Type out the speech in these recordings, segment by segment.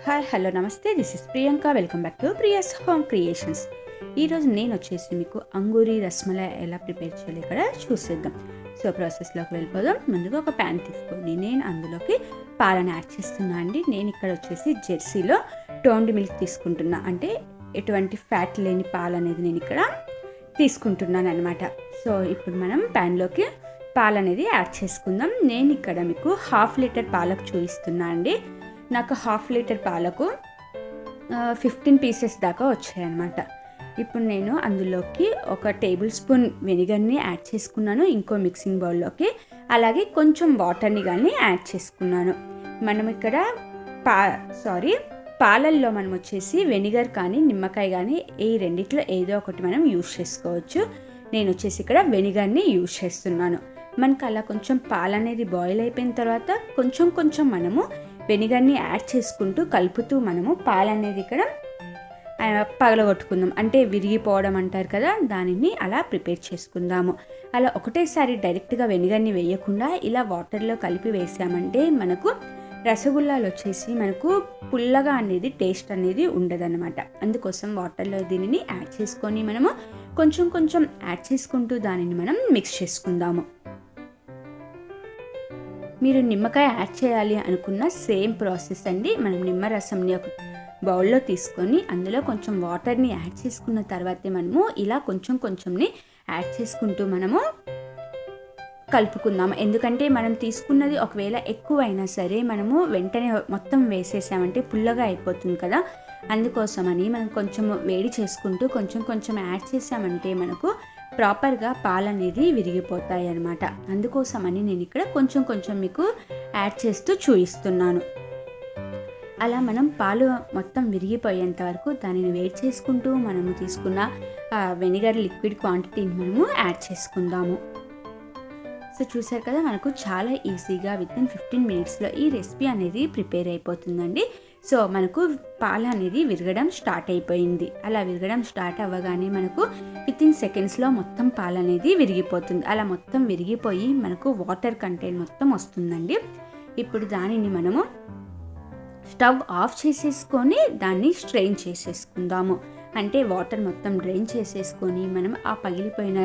Hi hello నమస్తే, this is Priyanka. Welcome back to Priya's home creations. ఈరోజు నేను వచ్చేసి మీకు అంగూరి రస్మలై ఎలా ప్రిపేర్ చేయాలి ఇక్కడ చూసేద్దాం. సో ప్రాసెస్లోకి వెళ్ళిపోదాం. ముందుగా ఒక ప్యాన్ తీసుకొని నేను అందులోకి పాలను యాడ్ చేస్తున్నా అండి. నేను ఇక్కడ వచ్చేసి జెర్సీలో టోన్డ్ మిల్క్ తీసుకుంటున్నా, అంటే ఎటువంటి ఫ్యాట్ లేని పాలు అనేది నేను ఇక్కడ తీసుకుంటున్నాను అనమాట. సో ఇప్పుడు మనం ప్యాన్లోకి పాలు అనేది యాడ్ చేసుకుందాం. నేను ఇక్కడ మీకు 1/2 లీటర్ పాలకు చూపిస్తున్నా అండి. నాకు 1/2 లీటర్ పాలకు 15 పీసెస్ దాకా వచ్చాయన్నమాట. ఇప్పుడు నేను అందులోకి ఒక టేబుల్ స్పూన్ వెనిగర్ని యాడ్ చేసుకున్నాను ఇంకో మిక్సింగ్ బౌల్లోకి. అలాగే కొంచెం వాటర్ని కానీ యాడ్ చేసుకున్నాను. మనం ఇక్కడ పాలల్లో మనం వచ్చేసి వెనిగర్ కానీ నిమ్మకాయ కానీ ఈ రెండిట్లో ఏదో ఒకటి మనం యూజ్ చేసుకోవచ్చు. నేను వచ్చేసి ఇక్కడ వెనిగర్ని యూజ్ చేస్తున్నాను. మనకు అలా కొంచెం పాలు అనేది బాయిల్ అయిపోయిన తర్వాత కొంచెం మనము వెనిగర్ని యాడ్ చేసుకుంటూ కలుపుతూ మనము పాలు అనేది ఇక్కడ పగలగొట్టుకుందాం, అంటే విరిగిపోవడం అంటారు కదా, దానిని అలా ప్రిపేర్ చేసుకుందాము. అలా ఒకటేసారి డైరెక్ట్గా వెనిగర్ని వేయకుండా ఇలా వాటర్లో కలిపి వేసామంటే మనకు రసగుల్లాలు వచ్చేసి మనకు పుల్లగా అనేది టేస్ట్ అనేది ఉండదన్నమాట. అందుకోసం వాటర్లో దీనిని యాడ్ చేసుకొని మనము కొంచెం యాడ్ చేసుకుంటూ దానిని మనం మిక్స్ చేసుకుందాము. మీరు నిమ్మకాయ యాడ్ చేయాలి అనుకున్న సేమ్ ప్రాసెస్ అండి. మనం నిమ్మరసంని ఒక బౌల్లో తీసుకొని అందులో కొంచెం వాటర్ని యాడ్ చేసుకున్న తర్వాతే మనము ఇలా కొంచెంని యాడ్ చేసుకుంటూ మనము కలుపుకుందాము. ఎందుకంటే మనం తీసుకున్నది ఒకవేళ ఎక్కువైనా సరే మనము వెంటనే మొత్తం వేసేసామంటే పుల్లగా అయిపోతుంది కదా. అందుకోసమని మనం కొంచెం వేడి చేసుకుంటూ కొంచెం యాడ్ చేసామంటే మనకు ప్రాపర్గా పాలు అనేది విరిగిపోతాయి అన్నమాట. అందుకోసమని నేను ఇక్కడ కొంచెం మీకు యాడ్ చేస్తూ చూపిస్తున్నాను. అలా మనం పాలు మొత్తం విరిగిపోయేంత వరకు దానిని వేడి చేసుకుంటూ మనము తీసుకున్న వెనిగర్ లిక్విడ్ క్వాంటిటీని మనము యాడ్ చేసుకుందాము. సో చూసారు కదా, మనకు చాలా ఈజీగా వితిన్ 15 మినిట్స్లో ఈ రెసిపీ అనేది ప్రిపేర్ అయిపోతుందండి. సో మనకు పాలు అనేది విరగడం స్టార్ట్ అయిపోయింది. అలా విరగడం స్టార్ట్ అవ్వగానే మనకు వితిన్ సెకండ్స్లో మొత్తం పాలు అనేది విరిగిపోతుంది. అలా మొత్తం విరిగిపోయి మనకు వాటర్ కంటెంట్ మొత్తం వస్తుందండి. ఇప్పుడు దానిని మనము స్టవ్ ఆఫ్ చేసేసుకొని దాన్ని స్ట్రెయిన్ చేసేసుకుందాము. అంటే వాటర్ మొత్తం డ్రైన్ చేసేసుకొని మనం ఆ పగిలిపోయిన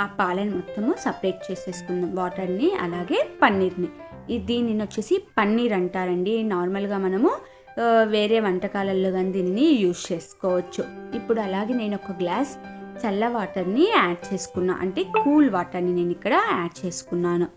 ఆ పాలను మొత్తము సపరేట్ చేసేసుకుందాం, వాటర్ని అలాగే పన్నీర్ని. దీనిని వచ్చేసి పన్నీర్ అంటారండి. నార్మల్గా మనము వేరే వంటకాలలో కానీ దీనిని యూజ్ చేసుకోవచ్చు. ఇప్పుడు అలాగే నేను ఒక గ్లాస్ చల్ల వాటర్ని యాడ్ చేసుకున్నా, అంటే కూల్ వాటర్ని నేను ఇక్కడ యాడ్ చేసుకున్నాను.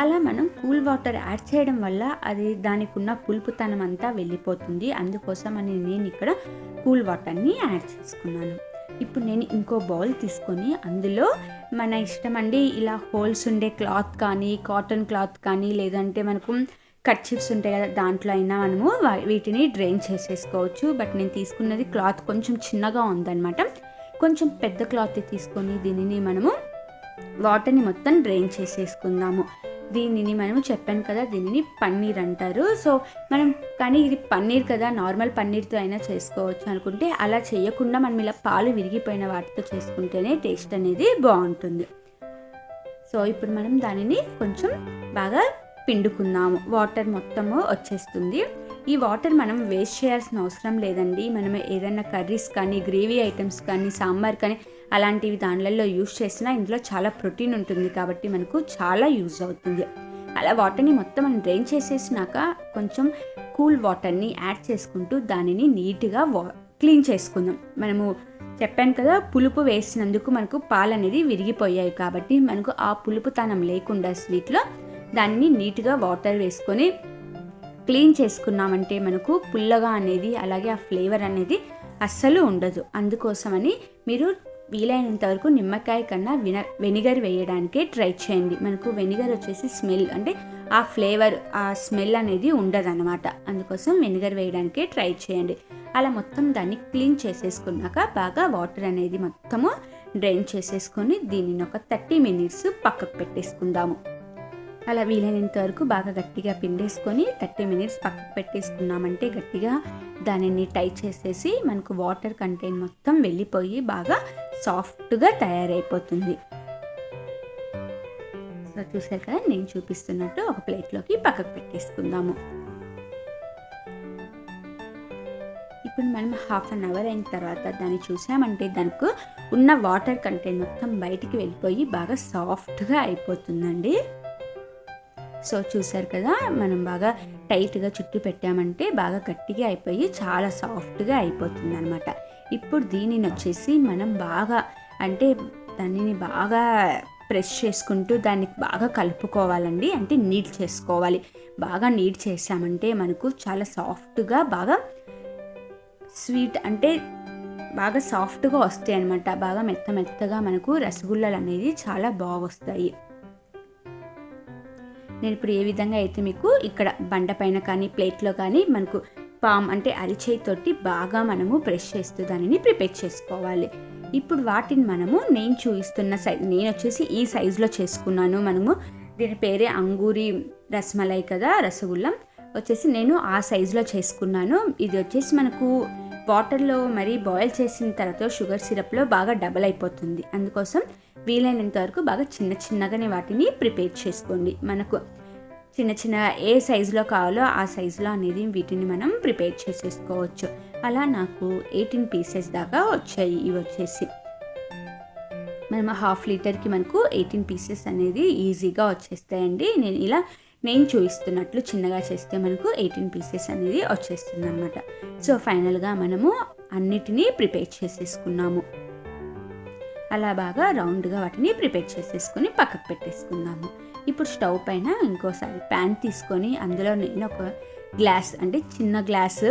అలా మనం కూల్ వాటర్ యాడ్ చేయడం వల్ల అది దానికి ఉన్న పులుపుతనం అంతా వెళ్ళిపోతుంది. అందుకోసం అని నేను ఇక్కడ కూల్ వాటర్ని యాడ్ చేసుకున్నాను. ఇప్పుడు నేను ఇంకో బౌల్ తీసుకొని అందులో మన ఇష్టం అండి, ఇలా హోల్స్ ఉండే క్లాత్ కానీ కాటన్ క్లాత్ కానీ లేదంటే మనకు కర్చీఫ్స్ ఉంటాయి కదా, దాంట్లో అయినా మనము వీటిని డ్రైన్ చేసేసుకోవచ్చు. బట్ నేను తీసుకున్నది క్లాత్ కొంచెం చిన్నగా ఉందన్నమాట. కొంచెం పెద్ద క్లాత్ తీసుకొని దీనిని మనము వాటర్ని మొత్తం డ్రైన్ చేసేసుకుందాము. దీనిని మనము చెప్పాను కదా, దీనిని పన్నీర్ అంటారు. సో మనం కానీ ఇది పన్నీర్ కదా, నార్మల్ పన్నీర్తో అయినా చేసుకోవచ్చు అనుకుంటే అలా చేయకుండా మనం ఇలా పాలు విరిగిపోయిన వాటితో చేసుకుంటేనే టేస్ట్ అనేది బాగుంటుంది. సో ఇప్పుడు మనం దానిని కొంచెం బాగా పిండుకుందాము. వాటర్ మొత్తము వచ్చేస్తుంది. ఈ వాటర్ మనం వేస్ట్ చేయాల్సిన అవసరం లేదండి. మనం ఏదైనా కర్రీస్ కానీ గ్రేవీ ఐటమ్స్ కానీ సాంబార్ కానీ అలాంటివి దానిలలో యూజ్ చేసినా ఇందులో చాలా ప్రోటీన్ ఉంటుంది కాబట్టి మనకు చాలా యూజ్ అవుతుంది. అలా వాటర్ని మొత్తం మనం డ్రైన్ చేసేసినాక కొంచెం కూల్ వాటర్ని యాడ్ చేసుకుంటూ దానిని నీట్గా క్లీన్ చేసుకుందాం. మనము చెప్పాను కదా, పులుపు వేసినందుకు మనకు పాలు అనేది విరిగిపోయాయి కాబట్టి మనకు ఆ పులుపుతనం లేకుండా స్వీట్లో దాన్ని నీట్గా వాటర్ వేసుకొని క్లీన్ చేసుకున్నామంటే మనకు పుల్లగా అనేది అలాగే ఆ ఫ్లేవర్ అనేది అస్సలు ఉండదు. అందుకోసమని మీరు వీలైనంత వరకు నిమ్మకాయ కన్నా వెనిగర్ వేయడానికే ట్రై చేయండి. మనకు వెనిగర్ వచ్చేసి స్మెల్, అంటే ఆ ఫ్లేవర్ ఆ స్మెల్ అనేది ఉండదన్నమాట. అందుకోసం వెనిగర్ వేయడానికే ట్రై చేయండి. అలా మొత్తం దాన్ని క్లీన్ చేసేసుకున్నాక బాగా వాటర్ అనేది మొత్తము డ్రైన్ చేసేసుకొని దీనిని ఒక 30 మినిట్స్ పక్కకు పెట్టేసుకుందాము. అలా వీలైనంత వరకు బాగా గట్టిగా పిండేసుకొని 30 మినిట్స్ పక్కకు పెట్టేసుకున్నామంటే గట్టిగా దానిని టైట్ చేసేసి మనకు వాటర్ కంటెంట్ మొత్తం వెళ్ళిపోయి బాగా సాఫ్ట్గా తయారైపోతుంది. సో చూసారు కదా, నేను చూపిస్తున్నట్టు ఒక ప్లేట్లోకి పక్కకు పెట్టేసుకుందాము. ఇప్పుడు మనం హాఫ్ అన్ అవర్ అయిన తర్వాత దాన్ని చూసామంటే దానికి ఉన్న వాటర్ కంటెంట్ మొత్తం బయటికి వెళ్ళిపోయి బాగా సాఫ్ట్గా అయిపోతుందండి. సో చూసారు కదా, మనం బాగా టైట్గా చుట్టూ పెట్టామంటే బాగా గట్టిగా అయిపోయి చాలా సాఫ్ట్గా అయిపోతుంది అనమాట. ఇప్పుడు దీనిని వచ్చేసి మనం బాగా అంటే దానిని బాగా ప్రెస్ చేసుకుంటూ దాన్ని బాగా కలుపుకోవాలండి. అంటే నీట్ చేసుకోవాలి. బాగా నీట్ చేసామంటే మనకు చాలా సాఫ్ట్గా బాగా స్వీట్ అంటే బాగా సాఫ్ట్గా వస్తాయి అనమాట. బాగా మెత్తగా మనకు రసగుల్లలు అనేది చాలా బాగా వస్తాయి. నేను ఇప్పుడు ఏ విధంగా అయితే మీకు ఇక్కడ బండ పైన కానీ ప్లేట్లో కానీ మనకు పామ్ అంటే అరిచేయితోటి బాగా మనము ప్రెస్ చేస్తూ దానిని ప్రిపేర్ చేసుకోవాలి. ఇప్పుడు వాటిని మనము నేను చూపిస్తున్న సైజ్, నేను వచ్చేసి ఈ సైజులో చేసుకున్నాను. మనము దీని పేరే అంగూరి రస్మలై కదా, రసగుల్లం వచ్చేసి నేను ఆ సైజులో చేసుకున్నాను. ఇది వచ్చేసి మనకు వాటర్లో మరి బాయిల్ చేసిన తర్వాత షుగర్ సిరప్లో బాగా డబల్ అయిపోతుంది. అందుకోసం వీలైనంత వరకు బాగా చిన్నగానే వాటిని ప్రిపేర్ చేసుకోండి. మనకు చిన్న ఏ సైజులో కావాలో ఆ సైజులో అనేది వీటిని మనం ప్రిపేర్ చేసేసుకోవచ్చు. అలా నాకు 18 పీసెస్ దాకా వచ్చాయి. ఇవి వచ్చేసి మనం హాఫ్ లీటర్కి మనకు 18 పీసెస్ అనేది ఈజీగా వచ్చేస్తాయండి. నేను చూపిస్తున్నట్లు చిన్నగా చేస్తే మనకు 18 పీసెస్ అనేది వచ్చేస్తుంది అనమాట. సో ఫైనల్గా మనము అన్నిటినీ ప్రిపేర్ చేసేసుకున్నాము. అలా బాగా రౌండ్గా వాటిని ప్రిపేర్ చేసేసుకొని పక్కకు పెట్టేసుకుందాము. ఇప్పుడు స్టవ్ పైన ఇంకోసారి ప్యాన్ తీసుకొని అందులో నేను ఒక గ్లాస్ అంటే చిన్న గ్లాసు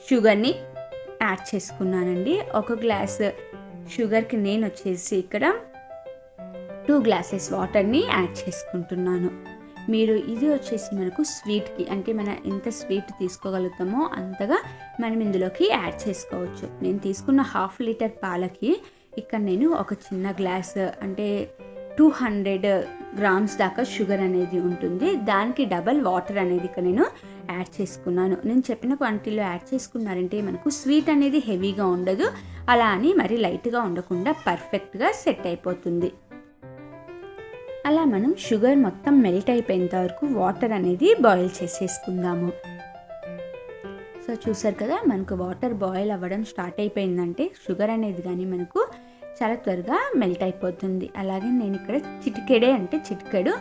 షుగర్ని యాడ్ చేసుకున్నానండి. ఒక గ్లాస్ షుగర్కి నేను వచ్చేసి ఇక్కడ 2 గ్లాసెస్ వాటర్ని యాడ్ చేసుకుంటున్నాను. మీరు ఇది వచ్చేసి మనకు స్వీట్కి అంటే మనం ఎంత స్వీట్ తీసుకోగలుగుతామో అంతగా మనం ఇందులోకి యాడ్ చేసుకోవచ్చు. నేను తీసుకున్న హాఫ్ లీటర్ పాలకి ఇక్కడ నేను ఒక చిన్న గ్లాస్ అంటే 200 గ్రామ్స్ దాకా షుగర్ అనేది ఉంటుంది. దానికి డబల్ వాటర్ అనేది ఇక్కడ నేను యాడ్ చేసుకున్నాను. నేను చెప్పిన క్వాంటిటీలో యాడ్ చేసుకున్నారంటే మనకు స్వీట్ అనేది హెవీగా ఉండదు, అలా అని మరి లైట్గా ఉండకుండా పర్ఫెక్ట్గా సెట్ అయిపోతుంది. అలా మనం షుగర్ మొత్తం మెల్ట్ అయిపోయేంత వరకు వాటర్ అనేది బాయిల్ చేసేసుకుందాము. సో చూసారు కదా, మనకు వాటర్ బాయిల్ అవ్వడం స్టార్ట్ అయిపోయిందంటే షుగర్ అనేది కానీ మనకు చాలా త్వరగా మెల్ట్ అయిపోతుంది. అలాగే నేను ఇక్కడ చిటికెడు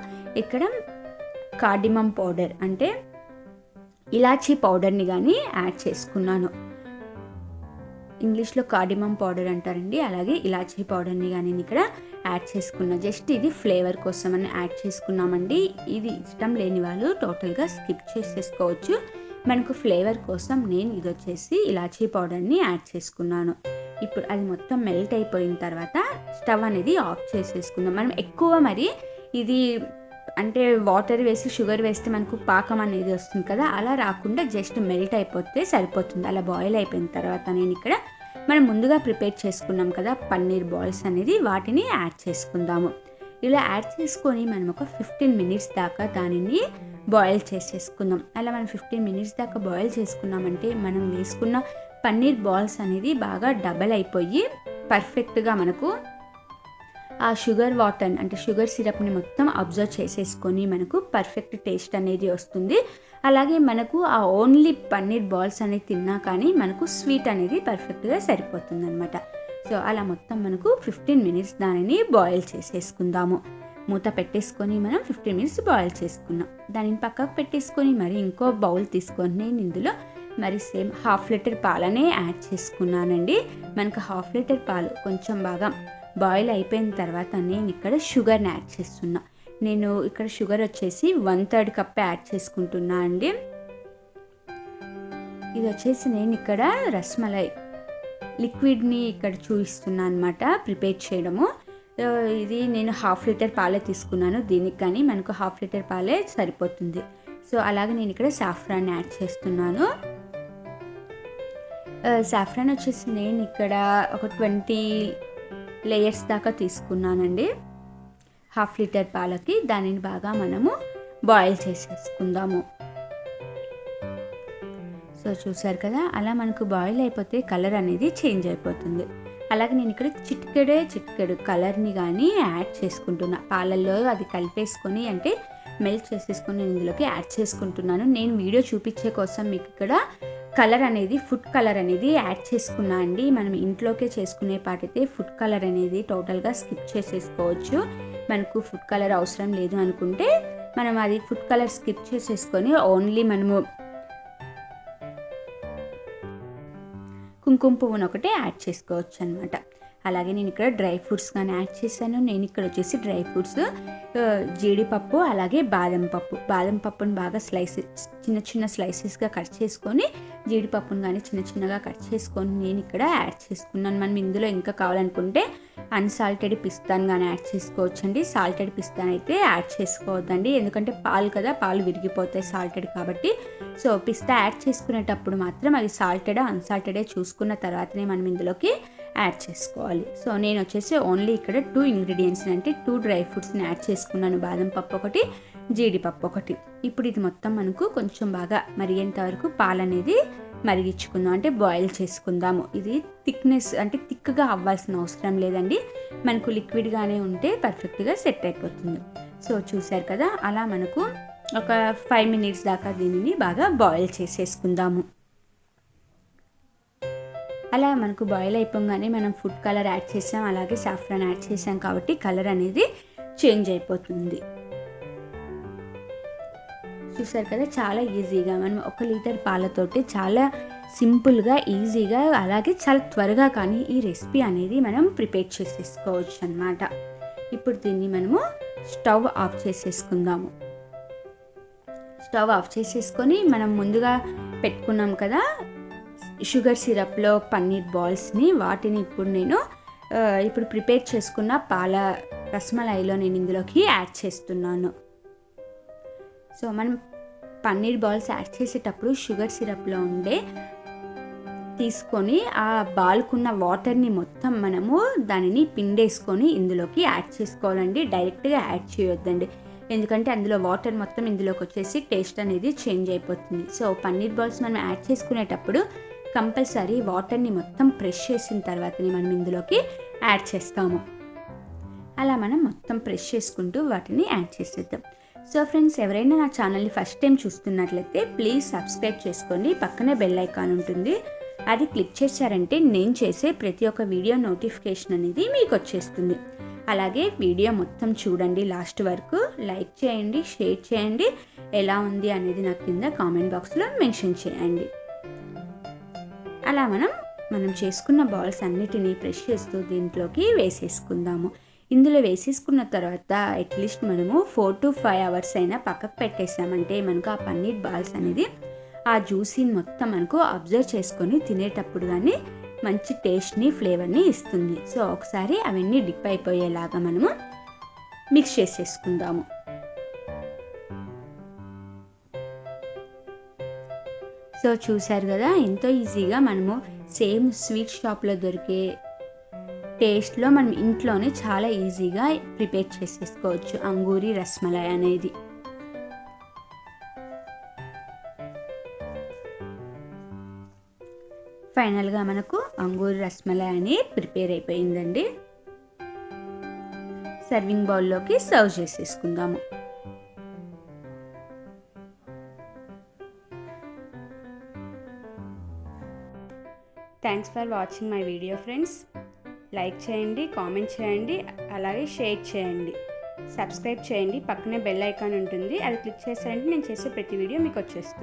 ఇక్కడ కార్డిమమ్ పౌడర్ అంటే ఇలాచీ పౌడర్ని కానీ యాడ్ చేసుకున్నాను. ఇంగ్లీష్లో కార్డిమమ్ పౌడర్ అంటారండి. అలాగే ఇలాచీ పౌడర్ని కానీ నేను ఇక్కడ యాడ్ చేసుకున్నా. జస్ట్ ఇది ఫ్లేవర్ కోసం అని యాడ్ చేసుకున్నామండి. ఇది ఇష్టం లేని వాళ్ళు టోటల్గా స్కిప్ చేసేసుకోవచ్చు. మనకు ఫ్లేవర్ కోసం నేను ఇది వచ్చేసి ఇలాచీ పౌడర్ని యాడ్ చేసుకున్నాను. ఇప్పుడు అది మొత్తం మెల్ట్ అయిపోయిన తర్వాత స్టవ్ అనేది ఆఫ్ చేసేసుకుందాం. మనం ఎక్కువ మరి ఇది అంటే వాటర్ వేసి షుగర్ వేస్తే మనకు పాకం అనేది వస్తుంది కదా, అలా రాకుండా జస్ట్ మెల్ట్ అయిపోతే సరిపోతుంది. అలా బాయిల్ అయిపోయిన తర్వాత నేను ఇక్కడ మనం ముందుగా ప్రిపేర్ చేసుకున్నాం కదా పన్నీర్ బాల్స్ అనేది, వాటిని యాడ్ చేసుకుందాము. ఇలా యాడ్ చేసుకొని మనం ఒక 15 మినిట్స్ దాకా దానిని బాయిల్ చేసేసుకుందాం. అలా మనం 15 మినిట్స్ దాకా బాయిల్ చేసుకున్నామంటే మనం వేసుకున్న పన్నీర్ బాల్స్ అనేది బాగా డబల్ అయిపోయి పర్ఫెక్ట్గా మనకు ఆ షుగర్ వాటర్ అంటే షుగర్ సిరప్ని మొత్తం అబ్జర్వ్ చేసేసుకొని మనకు పర్ఫెక్ట్ టేస్ట్ అనేది వస్తుంది. అలాగే మనకు ఆ ఓన్లీ పన్నీర్ బాల్స్ అనేది తిన్నా కానీ మనకు స్వీట్ అనేది పర్ఫెక్ట్గా సరిపోతుంది అనమాట. సో అలా మొత్తం మనకు 15 మినిట్స్ దానిని బాయిల్ చేసేసుకుందాము. మూత పెట్టేసుకొని మనం 15 మినిట్స్ బాయిల్ చేసుకున్నాం. దానిని పక్కకు పెట్టేసుకొని మరి ఇంకో బౌల్ తీసుకొని నేను ఇందులో మరి సేమ్ హాఫ్ లీటర్ పాలనే యాడ్ చేసుకున్నానండి. మనకు హాఫ్ లీటర్ పాలు కొంచెం బాగా బాయిల్ అయిపోయిన తర్వాత నేను ఇక్కడ షుగర్ని యాడ్ చేస్తున్నా. నేను ఇక్కడ షుగర్ వచ్చేసి 1/3 కప్ యాడ్ చేసుకుంటున్నా అండి. ఇది వచ్చేసి నేను ఇక్కడ రస్మలై లిక్విడ్ని ఇక్కడ చూపిస్తున్నా అనమాట ప్రిపేర్ చేయడము. ఇది నేను హాఫ్ లీటర్ పాలే తీసుకున్నాను. దీనికి కానీ మనకు హాఫ్ లీటర్ పాలే సరిపోతుంది. సో అలాగే నేను ఇక్కడ సాఫ్రాన్ యాడ్ చేస్తున్నాను. సాఫ్రాన్ వచ్చేసి నేను ఇక్కడ ఒక 20 లేయర్స్ దాకా తీసుకున్నానండి హాఫ్ లీటర్ పాలకి. దానిని బాగా మనము బాయిల్ చేసేసుకుందాము. సో చూసారు కదా, అలా మనకు బాయిల్ అయిపోతే కలర్ అనేది చేంజ్ అయిపోతుంది. అలాగే నేను ఇక్కడ చిటికెడు కలర్ని కానీ యాడ్ చేసుకుంటున్నా. పాలల్లో అది కలిపేసుకొని అంటే మెల్ట్ చేసేసుకొని నేను ఇందులోకి యాడ్ చేసుకుంటున్నాను. నేను వీడియో చూపించే కోసం మీకు ఇక్కడ కలర్ అనేది ఫుడ్ కలర్ అనేది యాడ్ చేసుకున్నా అండి. మనం ఇంట్లోకే చేసుకునే పాటైతే ఫుడ్ కలర్ అనేది టోటల్గా స్కిప్ చేసేసుకోవచ్చు. మనకు ఫుడ్ కలర్ అవసరం లేదు అనుకుంటే మనం అది ఫుడ్ కలర్ స్కిప్ చేసేసుకొని ఓన్లీ మనము కుంకుమ పువ్వును ఒకటే యాడ్ చేసుకోవచ్చు అనమాట. అలాగే నేను ఇక్కడ డ్రై ఫ్రూట్స్ కానీ యాడ్ చేశాను. నేను ఇక్కడ వచ్చేసి డ్రై ఫ్రూట్స్ జీడిపప్పు అలాగే బాదం పప్పుని బాగా చిన్న స్లైసెస్గా కట్ చేసుకొని జీడిపప్పును కానీ చిన్నగా కట్ చేసుకొని నేను ఇక్కడ యాడ్ చేసుకున్నాను. మనం ఇందులో ఇంకా కావాలనుకుంటే అన్సాల్టెడ్ పిస్తాను కానీ యాడ్ చేసుకోవచ్చండి. సాల్టెడ్ పిస్తాను అయితే యాడ్ చేసుకోవద్దండి, ఎందుకంటే పాలు కదా, పాలు విరిగిపోతాయి సాల్టెడ్ కాబట్టి. సో పిస్తా యాడ్ చేసుకునేటప్పుడు మాత్రం అది సాల్టెడా అన్సాల్టెడే చూసుకున్న తర్వాతనే మనం ఇందులోకి యాడ్ చేసుకోవాలి. సో నేను వచ్చేసి ఓన్లీ ఇక్కడ 2 ఇంగ్రీడియంట్స్ అంటే 2 డ్రై ఫ్రూట్స్ని యాడ్ చేసుకున్నాను. బాదం పప్పు ఒకటి, జీడిపప్పు ఒకటి. ఇప్పుడు ఇది మొత్తం మనకు కొంచెం బాగా మరిగేంత వరకు పాలు అనేది మరిగించుకుందాం, అంటే బాయిల్ చేసుకుందాము. ఇది థిక్నెస్ అంటే థిక్గా అవ్వాల్సిన అవసరం లేదండి, మనకు లిక్విడ్గానే ఉంటే పర్ఫెక్ట్గా సెట్ అయిపోతుంది. సో చూసారు కదా, అలా మనకు ఒక 5 minutes దాకా దీనిని బాగా బాయిల్ చేసేసుకుందాము. అలా మనకు బాయిల్ అయిపోగానే మనం ఫుడ్ కలర్ యాడ్ చేసాం, అలాగే సాఫ్రాన్ యాడ్ చేసాం కాబట్టి కలర్ అనేది చేంజ్ అయిపోతుంది. చూసారు కదా, చాలా ఈజీగా మనం 1 లీటర్ పాలతోటి చాలా సింపుల్గా ఈజీగా అలాగే చాలా త్వరగా కానీ ఈ రెసిపీ అనేది మనం ప్రిపేర్ చేసేసుకోవచ్చు అన్నమాట. ఇప్పుడు దీన్ని మనము స్టవ్ ఆఫ్ చేసేసుకుందాము. స్టవ్ ఆఫ్ చేసేసుకొని మనం ముందుగా పెట్టుకున్నాం కదా షుగర్ సిరప్లో పన్నీర్ బాల్స్ని, వాటిని ఇప్పుడు ప్రిపేర్ చేసుకున్న పాల రస్మలైలో నేను ఇందులోకి యాడ్ చేస్తున్నాను. సో మనం పన్నీర్ బాల్స్ యాడ్ చేసేటప్పుడు షుగర్ సిరప్లో ఉండే తీసుకొని ఆ బాల్కున్న వాటర్ని మొత్తం మనము దానిని పిండేసుకొని ఇందులోకి యాడ్ చేసుకోవాలండి. డైరెక్ట్గా యాడ్ చేయొద్దండి, ఎందుకంటే అందులో వాటర్ మొత్తం ఇందులోకి వచ్చేసి టేస్ట్ అనేది చేంజ్ అయిపోతుంది. సో పన్నీర్ బాల్స్ మనం యాడ్ చేసుకునేటప్పుడు కంపల్సరీ వాటర్ని మొత్తం ప్రెస్ చేసిన తర్వాతనే మనం ఇందులోకి యాడ్ చేస్తాము. అలా మనం మొత్తం ప్రెస్ చేసుకుంటూ వాటిని యాడ్ చేసేద్దాం. సో ఫ్రెండ్స్, ఎవరైనా నా ఛానల్ని ఫస్ట్ టైం చూస్తున్నట్లయితే ప్లీజ్ సబ్స్క్రైబ్ చేసుకోండి. పక్కనే బెల్ ఐకాన్ ఉంటుంది, అది క్లిక్ చేశారంటే నేను చేసే ప్రతి ఒక్క వీడియో నోటిఫికేషన్ అనేది మీకు వచ్చేస్తుంది. అలాగే వీడియో మొత్తం చూడండి లాస్ట్ వరకు, లైక్ చేయండి, షేర్ చేయండి, ఎలా ఉంది అనేది నాకు కింద కామెంట్ బాక్స్లో మెన్షన్ చేయండి. అలా మనం చేసుకున్న బాల్స్ అన్నిటినీ ప్రెస్ చేస్తూ దీంట్లోకి వేసేసుకుందాము. ఇందులో వేసేసుకున్న తర్వాత అట్లీస్ట్ మనము 4 to 5 hours అయినా పక్కకు పెట్టేసామంటే మనకు ఆ పన్నీర్ బాల్స్ అనేది ఆ జ్యూసీని మొత్తం మనకు అబ్జర్వ్ చేసుకొని తినేటప్పుడు కానీ మంచి టేస్ట్ని ఫ్లేవర్ని ఇస్తుంది. సో ఒకసారి అవన్నీ డిప్ అయిపోయేలాగా మనము మిక్స్ చేసేసుకుందాము. సో చూసారు కదా, ఎంతో ఈజీగా మనము సేమ్ స్వీట్ షాప్లో దొరికే టేస్ట్లో మనం ఇంట్లోనే చాలా ఈజీగా ప్రిపేర్ చేసేసుకోవచ్చు అంగూరి రస్మలై అనేది. ఫైనల్గా మనకు అంగూరి రస్మలై అని ప్రిపేర్ అయిపోయిందండి. సర్వింగ్ బౌల్లోకి సర్వ్ చేసేసుకుందాము. Thanks for watching my video friends. Like చేయండి, కామెంట్ చేయండి, అలాగే షేర్ చేయండి, సబ్స్క్రైబ్ చేయండి. పక్కనే బెల్ ఐకాన్ ఉంటుంది, అది క్లిక్ చేశారంటే నేను చేసే ప్రతి వీడియో మీకు వచ్చేస్తుంది.